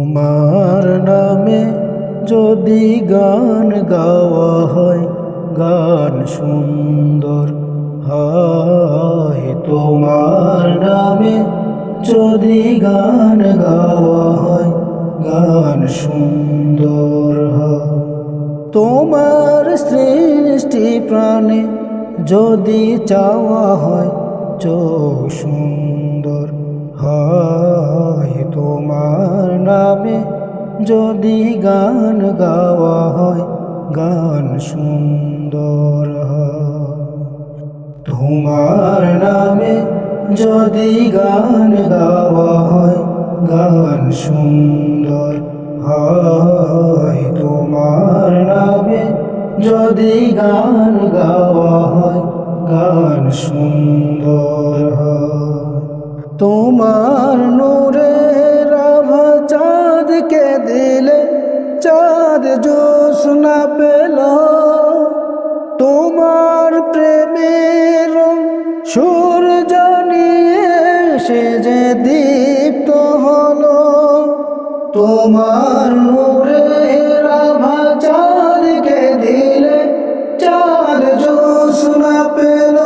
তোমার নামে যদি গান গাওয়া হয়, গান সুন্দর হয়। তোমার নামে যদি গান গাওয়া হয়, গান সুন্দর হয়। তোমার সৃষ্টি প্রাণে যদি চাওয়া হয়, চোখ সুন্দর হয়। তোমার নামে যদি গান গাওয়া হয়, গান সুন্দর হয়। তোমার নামে যদি গান গাওয়া হয়, গান সুন্দর হয়। তোমার নামে যদি গান গাওয়া হয়, গান সুন্দর হয়। তোমার নূরের আভা চাঁদকে দিলে, চাঁদ জ্যোৎস্না পেল। তোমার প্রেমের সূর্য নিয়ে সে যে দীপ্ত হলো। তোমার নূরের আভা চাঁদকে দিলে, চাঁদ জ্যোৎস্না পেল।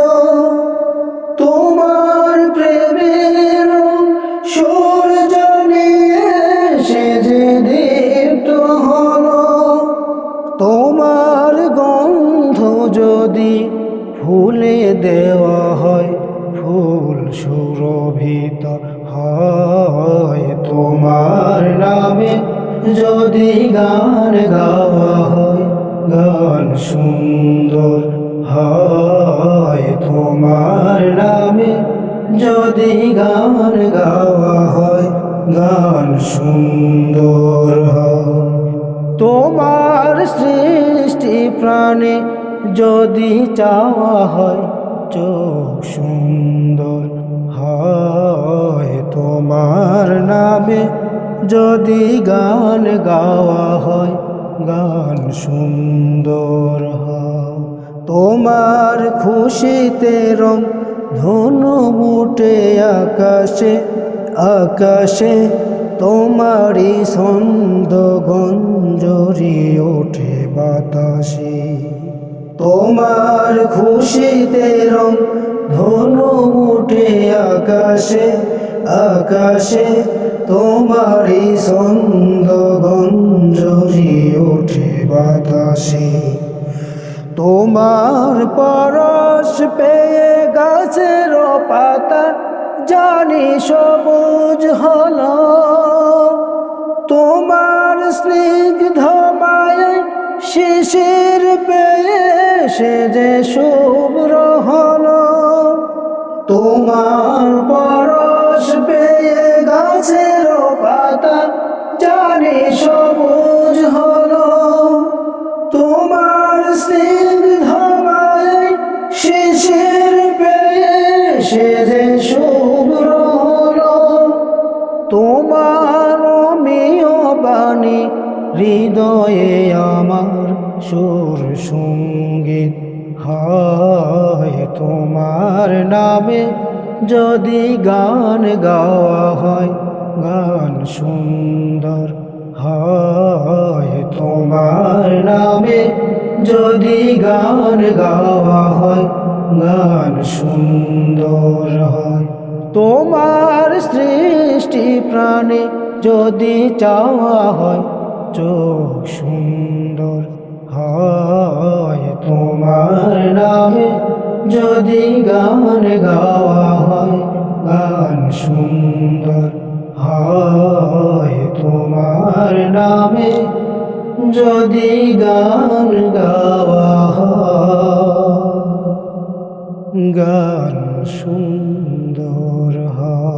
তোমার প্রেমের সূর্য নিয়ে সে যে দীপ্ত হলো। তোমার গন্ধ যদি ফুলে দেওয়া হয়, ফুল সুরভিত হয়। তোমার নামে যদি গান গাওয়া হয়, গান সুন্দর হয়। তোমার নামে যদি গান গাওয়া হয়, গান সুন্দর হয়। তোমার সৃষ্টি প্রাণে যদি চাওয়া হয়, চোখ সুন্দর হয়। তোমার নামে যদি গান গাওয়া হয়, গান সুন্দর হয়। তোমার খুশিতে রং ধনু মুটে আকাশে, আকাশে তোমারই ছন্দ গঞ্জরি ওঠে বাতাসে। তোমার খুশিতে রং ধনু উঠে আকাশে, আকাশে তোমারই ছন্দ গঞ্জরি ওঠে বাতাসে। তোমার পরশ পেয়ে গাছের পাতা জানি সবুজ হলো। তোমার স্নিগ্ধ মায়ায় শিশির পেয়ে সে যে শুভ্র হলো। তোমার পরশ পেয়ে গাছের পাতা জানি সবুজ হলো। তোমার স্নিগ্ধ মায়ায় শিশির পেয়ে সে যে শুভ্র হলো। তোমার অমিয় বাণী হৃদয়ে আমার সুর সঙ্গীত হয়। তোমার নামে যদি গান গাওয়া হয়, গান সুন্দর হয়। তোমার নামে যদি গান গাওয়া হয়, গান সুন্দর হয়। তোমার সৃষ্টি প্রাণে যদি চাওয়া হয়, চোখ সুন্দর হয়। তোমার নামে যদি গান গাওয়া হয়, গান সুন্দর হয়। তোমার নামে যদি গান গাওয়া হয়, গান সুন্দর হয়।